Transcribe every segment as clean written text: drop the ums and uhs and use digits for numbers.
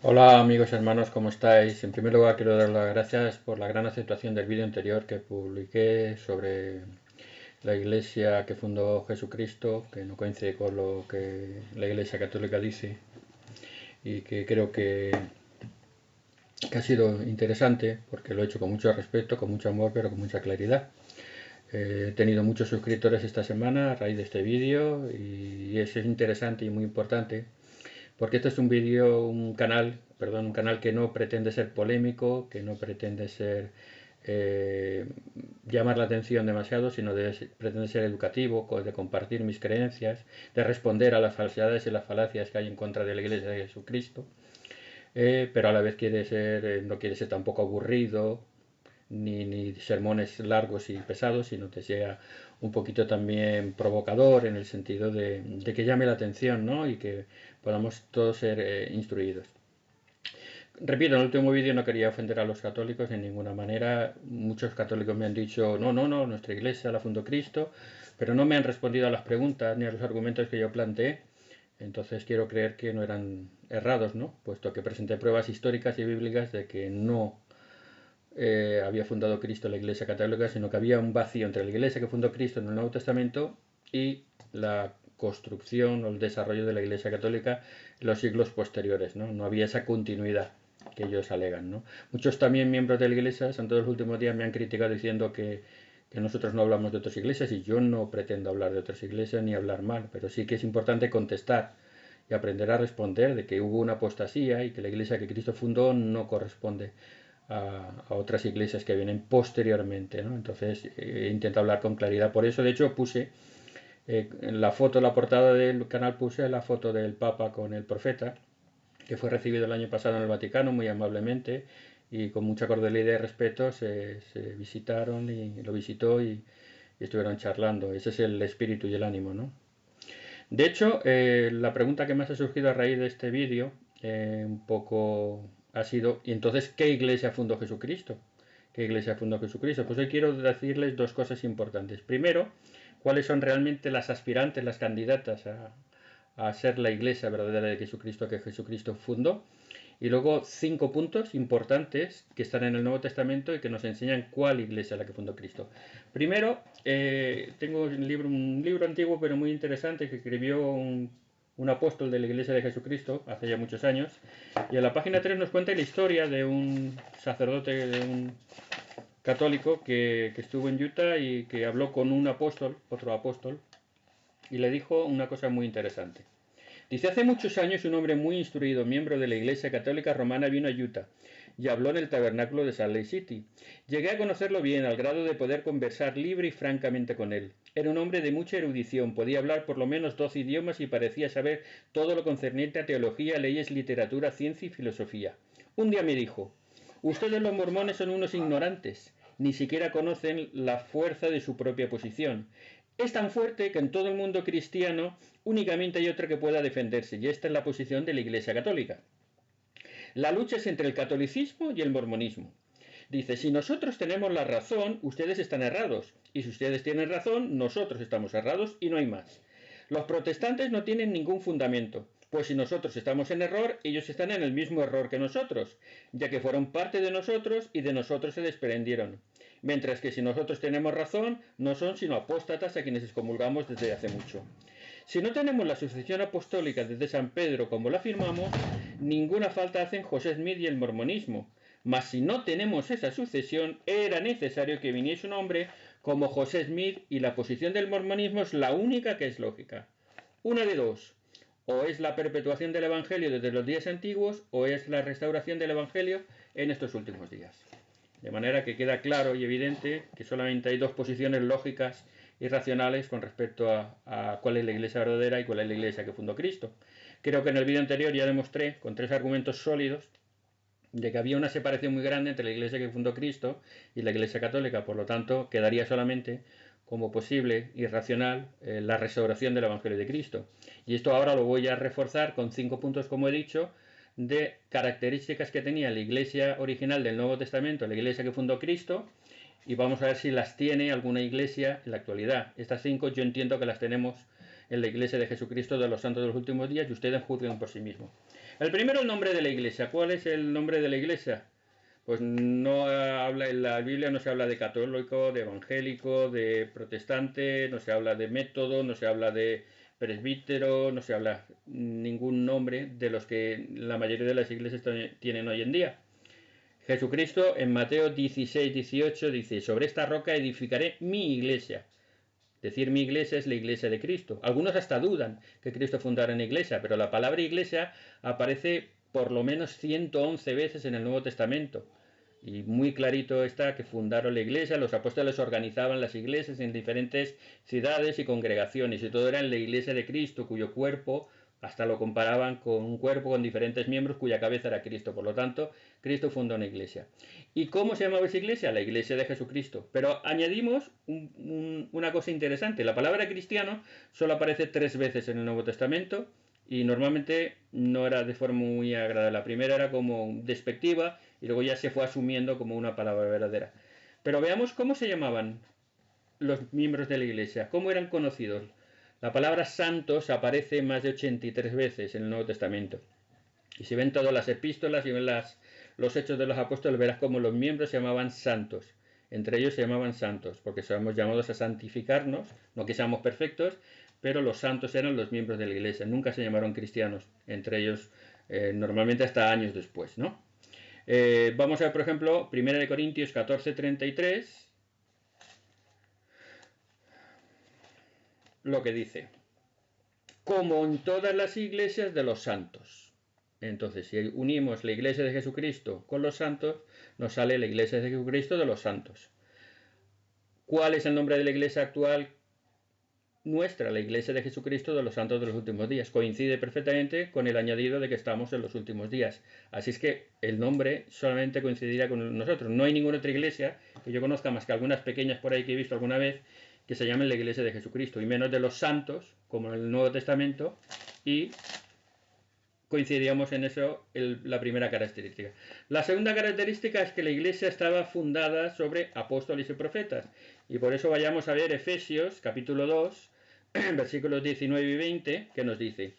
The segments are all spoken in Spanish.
Hola amigos y hermanos, ¿cómo estáis? En primer lugar quiero dar las gracias por la gran aceptación del vídeo anterior que publiqué sobre la iglesia que fundó Jesucristo, que no coincide con lo que la iglesia católica dice y que creo que ha sido interesante porque lo he hecho con mucho respeto, con mucho amor, pero con mucha claridad. He tenido muchos suscriptores esta semana a raíz de este vídeo y eso es interesante y muy importante porque este es un vídeo, un canal que no pretende ser polémico, que no pretende ser eh, llamar la atención demasiado, sino pretende ser educativo, de compartir mis creencias, de responder a las falsedades y las falacias que hay en contra de la Iglesia de Jesucristo, pero a la vez no quiere ser tampoco aburrido, ni sermones largos y pesados, sino que sea un poquito también provocador en el sentido de que llame la atención, ¿no? Y que podamos todos ser instruidos. Repito, en el último vídeo no quería ofender a los católicos de ninguna manera. Muchos católicos me han dicho, no, no, no, nuestra iglesia la fundó Cristo, pero no me han respondido a las preguntas ni a los argumentos que yo planteé. Entonces quiero creer que no eran errados, ¿no? Puesto que presenté pruebas históricas y bíblicas de que no había fundado Cristo la Iglesia Católica, sino que había un vacío entre la Iglesia que fundó Cristo en el Nuevo Testamento y la construcción o el desarrollo de la Iglesia Católica en los siglos posteriores, ¿no? No había esa continuidad que ellos alegan, ¿no? Muchos también miembros de la Iglesia, en todos los últimos días me han criticado diciendo que nosotros no hablamos de otras iglesias y yo no pretendo hablar de otras iglesias ni hablar mal, pero sí que es importante contestar y aprender a responder de que hubo una apostasía y que la iglesia que Cristo fundó no corresponde a otras iglesias que vienen posteriormente, ¿no? Entonces intento hablar con claridad. Por eso, de hecho, puse en la foto, la portada del canal, puse la foto del Papa con el profeta, que fue recibido el año pasado en el Vaticano muy amablemente y con mucha cordialidad y respeto se visitaron y lo visitó y estuvieron charlando. Ese es el espíritu y el ánimo, ¿no? De hecho, la pregunta que más ha surgido a raíz de este vídeo, un poco ha sido, ¿y entonces qué iglesia fundó Jesucristo? ¿Qué iglesia fundó Jesucristo? Pues hoy quiero decirles dos cosas importantes. Primero, cuáles son realmente las aspirantes, las candidatas a ser la iglesia verdadera de Jesucristo que Jesucristo fundó. Y luego 5 puntos importantes que están en el Nuevo Testamento y que nos enseñan cuál iglesia es la que fundó Cristo. Primero, tengo un libro antiguo pero muy interesante que escribió un apóstol de la iglesia de Jesucristo hace ya muchos años. Y en la página 3 nos cuenta la historia de un sacerdote, de un católico que estuvo en Utah y que habló con un apóstol, otro apóstol, y le dijo una cosa muy interesante. Dice, hace muchos años un hombre muy instruido, miembro de la Iglesia Católica Romana, vino a Utah y habló en el tabernáculo de Salt Lake City. Llegué a conocerlo bien, al grado de poder conversar libre y francamente con él. Era un hombre de mucha erudición, podía hablar por lo menos 12 idiomas y parecía saber todo lo concerniente a teología, leyes, literatura, ciencia y filosofía. Un día me dijo, ustedes los mormones son unos ignorantes, ni siquiera conocen la fuerza de su propia posición. Es tan fuerte que en todo el mundo cristiano únicamente hay otra que pueda defenderse, y esta es la posición de la Iglesia Católica. La lucha es entre el catolicismo y el mormonismo. Dice, si nosotros tenemos la razón, ustedes están errados, y si ustedes tienen razón, nosotros estamos errados y no hay más. Los protestantes no tienen ningún fundamento, pues si nosotros estamos en error, ellos están en el mismo error que nosotros, ya que fueron parte de nosotros y de nosotros se desprendieron. Mientras que si nosotros tenemos razón, no son sino apóstatas a quienes excomulgamos desde hace mucho. Si no tenemos la sucesión apostólica desde San Pedro como la afirmamos, ninguna falta hacen José Smith y el mormonismo. Mas si no tenemos esa sucesión, era necesario que viniese un hombre como José Smith y la posición del mormonismo es la única que es lógica. Una de dos. O es la perpetuación del Evangelio desde los días antiguos o es la restauración del Evangelio en estos últimos días. De manera que queda claro y evidente que solamente hay dos posiciones lógicas y racionales con respecto a cuál es la iglesia verdadera y cuál es la iglesia que fundó Cristo. Creo que en el vídeo anterior ya demostré con 3 argumentos sólidos de que había una separación muy grande entre la iglesia que fundó Cristo y la iglesia católica, por lo tanto quedaría solamente como posible y racional la restauración del Evangelio de Cristo. Y esto ahora lo voy a reforzar con 5 puntos, como he dicho, de características que tenía la iglesia original del Nuevo Testamento, la iglesia que fundó Cristo, y vamos a ver si las tiene alguna iglesia en la actualidad. Estas 5 yo entiendo que las tenemos en la iglesia de Jesucristo de los santos de los últimos días y ustedes juzguen por sí mismos. El primero, el nombre de la iglesia. ¿Cuál es el nombre de la iglesia? Pues no habla, en la Biblia no se habla de católico, de evangélico, de protestante, no se habla de método, no se habla de presbítero, no se habla ningún nombre de los que la mayoría de las iglesias tienen hoy en día. Jesucristo en Mateo 16, 18 dice: sobre esta roca edificaré mi iglesia. Decir mi iglesia es la iglesia de Cristo. Algunos hasta dudan que Cristo fundara una iglesia, pero la palabra iglesia aparece por lo menos 111 veces en el Nuevo Testamento. Y muy clarito está que fundaron la iglesia, los apóstoles organizaban las iglesias en diferentes ciudades y congregaciones, y todo era en la iglesia de Cristo, cuyo cuerpo, hasta lo comparaban con un cuerpo con diferentes miembros cuya cabeza era Cristo. Por lo tanto, Cristo fundó una iglesia. ¿Y cómo se llamaba esa iglesia? La iglesia de Jesucristo. Pero añadimos una cosa interesante. La palabra cristiano solo aparece 3 veces en el Nuevo Testamento, y normalmente no era de forma muy agradable. La primera era como despectiva y luego ya se fue asumiendo como una palabra verdadera. Pero veamos cómo se llamaban los miembros de la iglesia, cómo eran conocidos. La palabra santos aparece más de 83 veces en el Nuevo Testamento. Y si ven todas las epístolas y ven los hechos de los apóstoles, verás cómo los miembros se llamaban santos. Entre ellos se llamaban santos, porque somos llamados a santificarnos, no que seamos perfectos, pero los santos eran los miembros de la iglesia, nunca se llamaron cristianos, entre ellos normalmente hasta años después, ¿no? Vamos a ver, por ejemplo, 1 Corintios 14:33, lo que dice: como en todas las iglesias de los santos. Entonces, si unimos la iglesia de Jesucristo con los santos, nos sale la iglesia de Jesucristo de los santos. ¿Cuál es el nombre de la iglesia actual nuestra? La iglesia de Jesucristo de los santos de los últimos días. Coincide perfectamente con el añadido de que estamos en los últimos días. Así es que el nombre solamente coincidirá con nosotros. No hay ninguna otra iglesia que yo conozca, más que algunas pequeñas por ahí que he visto alguna vez, que se llamen la iglesia de Jesucristo, y menos de los santos, como en el Nuevo Testamento, y coincidíamos en eso, la primera característica. La segunda característica es que la iglesia estaba fundada sobre apóstoles y profetas, y por eso vayamos a ver Efesios capítulo 2, versículos 19 y 20, que nos dice: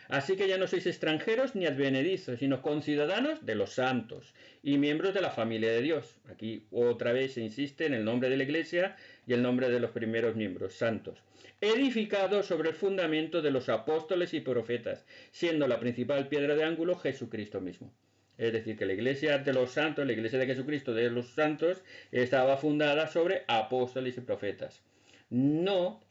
así que ya no sois extranjeros ni advenedizos, sino conciudadanos de los santos y miembros de la familia de Dios. Aquí otra vez se insiste en el nombre de la iglesia y el nombre de los primeros miembros, santos. Edificados sobre el fundamento de los apóstoles y profetas, siendo la principal piedra de ángulo Jesucristo mismo. Es decir, que la iglesia de los santos, la iglesia de Jesucristo de los santos, estaba fundada sobre apóstoles y profetas. No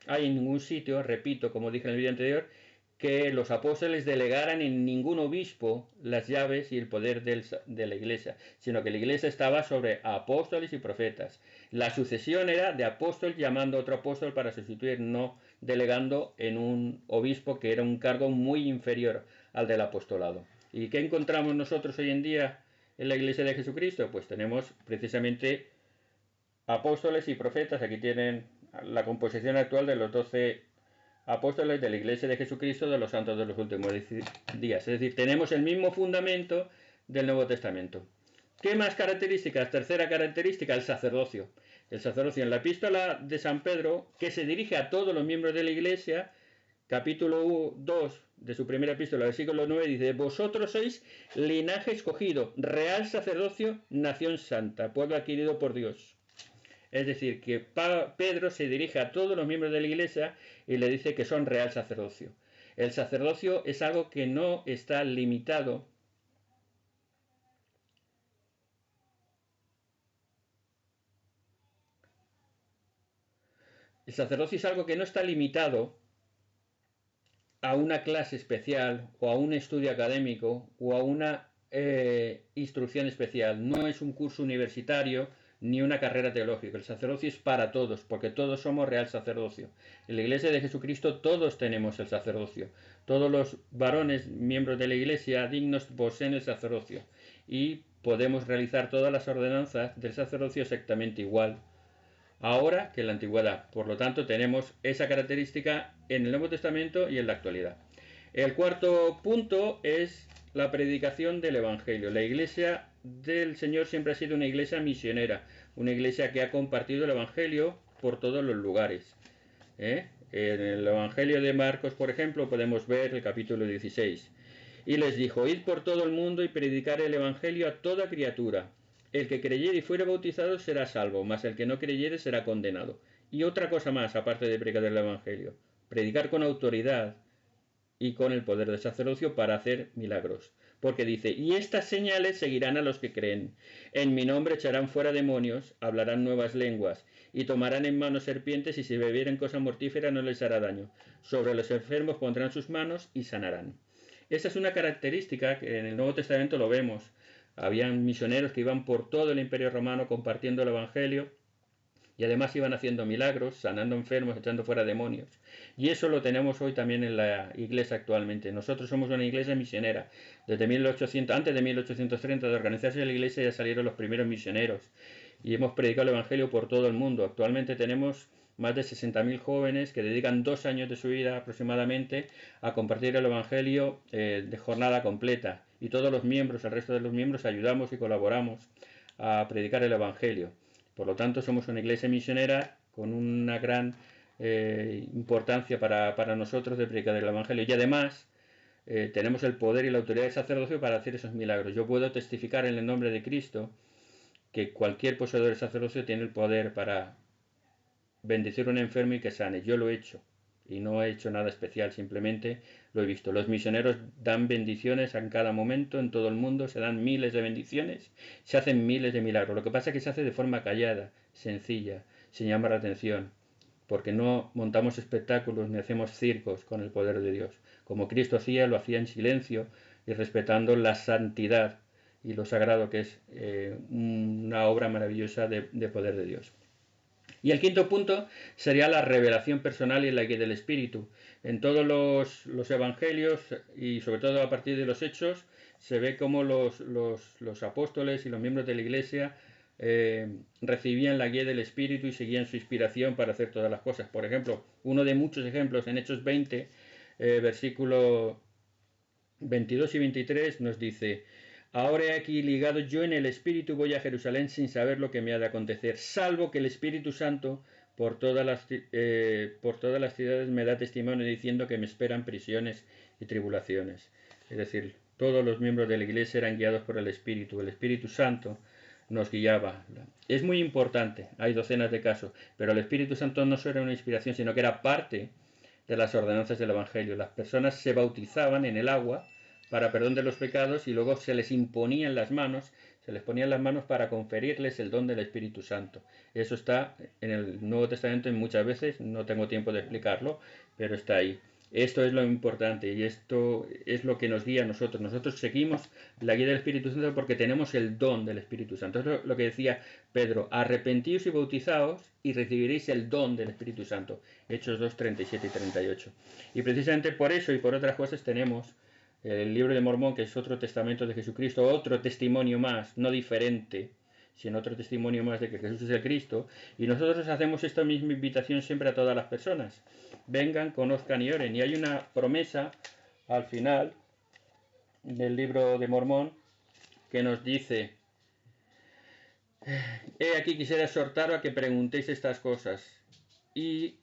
hay en ningún sitio, repito, como dije en el vídeo anterior, que los apóstoles delegaran en ningún obispo las llaves y el poder de la iglesia, sino que la iglesia estaba sobre apóstoles y profetas. La sucesión era de apóstol llamando a otro apóstol para sustituir, no delegando en un obispo, que era un cargo muy inferior al del apostolado. ¿Y qué encontramos nosotros hoy en día en la iglesia de Jesucristo? Pues tenemos precisamente apóstoles y profetas. Aquí tienen la composición actual de los 12 apóstoles de la iglesia de Jesucristo de los santos de los últimos días. Es decir, tenemos el mismo fundamento del Nuevo Testamento. ¿Qué más características? Tercera característica, el sacerdocio. El sacerdocio en la epístola de San Pedro, que se dirige a todos los miembros de la iglesia, capítulo 2 de su primera epístola, versículo 9, dice: vosotros sois linaje escogido, real sacerdocio, nación santa, pueblo adquirido por Dios. Es decir, que Pedro se dirige a todos los miembros de la iglesia y le dice que son real sacerdocio. El sacerdocio es algo que no está limitado El sacerdocio es algo que no está limitado a una clase especial o a un estudio académico o a una instrucción especial. No es un curso universitario ni una carrera teológica. El sacerdocio es para todos, porque todos somos real sacerdocio. En la iglesia de Jesucristo todos tenemos el sacerdocio. Todos los varones, miembros de la iglesia, dignos, poseen el sacerdocio. Y podemos realizar todas las ordenanzas del sacerdocio exactamente igual ahora que en la antigüedad. Por lo tanto, tenemos esa característica en el Nuevo Testamento y en la actualidad. El cuarto punto es la predicación del Evangelio. La iglesia del Señor siempre ha sido una iglesia misionera, una iglesia que ha compartido el Evangelio por todos los lugares. En el Evangelio de Marcos, por ejemplo, podemos ver el capítulo 16. Y les dijo, id por todo el mundo y predicar el Evangelio a toda criatura. El que creyere y fuere bautizado será salvo, mas el que no creyere será condenado. Y otra cosa más, aparte de predicar el Evangelio, predicar con autoridad y con el poder del sacerdocio para hacer milagros. Porque dice, y estas señales seguirán a los que creen. En mi nombre echarán fuera demonios, hablarán nuevas lenguas, y tomarán en mano serpientes, y si bebieren cosa mortífera no les hará daño. Sobre los enfermos pondrán sus manos y sanarán. Esa es una característica que en el Nuevo Testamento lo vemos. Habían misioneros que iban por todo el Imperio Romano compartiendo el Evangelio, y además iban haciendo milagros, sanando enfermos, echando fuera demonios. Y eso lo tenemos hoy también en la iglesia actualmente. Nosotros somos una iglesia misionera. Desde 1800, antes de 1830 de organizarse la iglesia ya salieron los primeros misioneros. Y hemos predicado el Evangelio por todo el mundo. Actualmente tenemos más de 60.000 jóvenes que dedican 2 años de su vida aproximadamente a compartir el Evangelio de jornada completa. Y todos los miembros, el resto de los miembros, ayudamos y colaboramos a predicar el Evangelio. Por lo tanto, somos una iglesia misionera con una gran importancia para nosotros de predicar el Evangelio. Y además, tenemos el poder y la autoridad del sacerdocio para hacer esos milagros. Yo puedo testificar en el nombre de Cristo que cualquier poseedor del sacerdocio tiene el poder para bendecir a un enfermo y que sane. Yo lo he hecho. Y no he hecho nada especial, simplemente lo he visto. Los misioneros dan bendiciones en cada momento, en todo el mundo, se dan miles de bendiciones, se hacen miles de milagros. Lo que pasa es que se hace de forma callada, sencilla, sin llamar la atención, porque no montamos espectáculos ni hacemos circos con el poder de Dios. Como Cristo hacía, lo hacía en silencio y respetando la santidad y lo sagrado que es una obra maravillosa de poder de Dios. Y el quinto punto sería la revelación personal y la guía del Espíritu. En todos los evangelios y sobre todo a partir de los hechos se ve cómo los apóstoles y los miembros de la iglesia recibían la guía del Espíritu y seguían su inspiración para hacer todas las cosas. Por ejemplo, uno de muchos ejemplos en Hechos 20, versículo 22 y 23 nos dice: ahora he aquí ligado yo en el Espíritu voy a Jerusalén sin saber lo que me ha de acontecer, salvo que el Espíritu Santo por todas las ciudades me da testimonio diciendo que me esperan prisiones y tribulaciones. Es decir, todos los miembros de la iglesia eran guiados por el Espíritu Santo nos guiaba. Es muy importante, hay docenas de casos, pero el Espíritu Santo no solo era una inspiración, sino que era parte de las ordenanzas del Evangelio. Las personas se bautizaban en el agua para perdón de los pecados y luego se les imponían las manos, se les ponían las manos para conferirles el don del Espíritu Santo. Eso está en el Nuevo Testamento y muchas veces, no tengo tiempo de explicarlo, pero está ahí. Esto es lo importante y esto es lo que nos guía a nosotros. Nosotros seguimos la guía del Espíritu Santo porque tenemos el don del Espíritu Santo. Es lo que decía Pedro: arrepentíos y bautizaos y recibiréis el don del Espíritu Santo. Hechos 2, 37 y 38. Y precisamente por eso y por otras cosas tenemos el libro de Mormón, que es otro testamento de Jesucristo, otro testimonio más, no diferente, sino otro testimonio más de que Jesús es el Cristo. Y nosotros hacemos esta misma invitación siempre a todas las personas: vengan, conozcan y oren. Y hay una promesa al final del libro de Mormón que nos dice: he aquí quisiera exhortaros a que preguntéis estas cosas y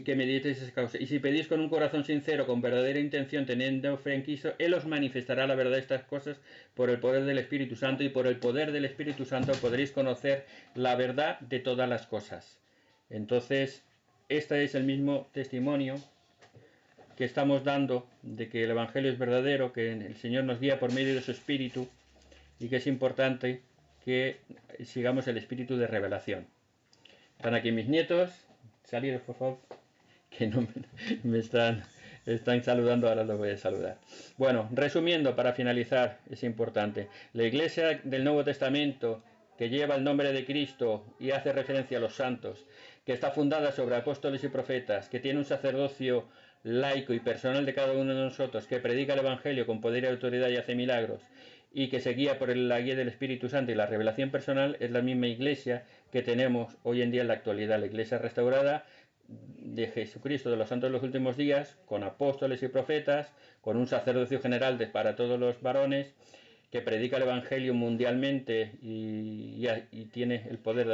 que meditéis esas causas. Y si pedís con un corazón sincero, con verdadera intención, teniendo fe en Cristo, Él os manifestará la verdad de estas cosas por el poder del Espíritu Santo, y por el poder del Espíritu Santo podréis conocer la verdad de todas las cosas. Entonces, este es el mismo testimonio que estamos dando de que el Evangelio es verdadero, que el Señor nos guía por medio de su Espíritu y que es importante que sigamos el espíritu de revelación. Están aquí mis nietos. Saliros, por favor, que no me están saludando, ahora los voy a saludar. Bueno, resumiendo, para finalizar, es importante: la iglesia del Nuevo Testamento, que lleva el nombre de Cristo y hace referencia a los santos, que está fundada sobre apóstoles y profetas, que tiene un sacerdocio laico y personal de cada uno de nosotros, que predica el Evangelio con poder y autoridad y hace milagros, y que se guía por la guía del Espíritu Santo y la revelación personal, es la misma iglesia que tenemos hoy en día en la actualidad, la iglesia restaurada de Jesucristo de los santos de los últimos días, con apóstoles y profetas, con un sacerdocio general para todos los varones, que predica el Evangelio mundialmente y tiene el poder de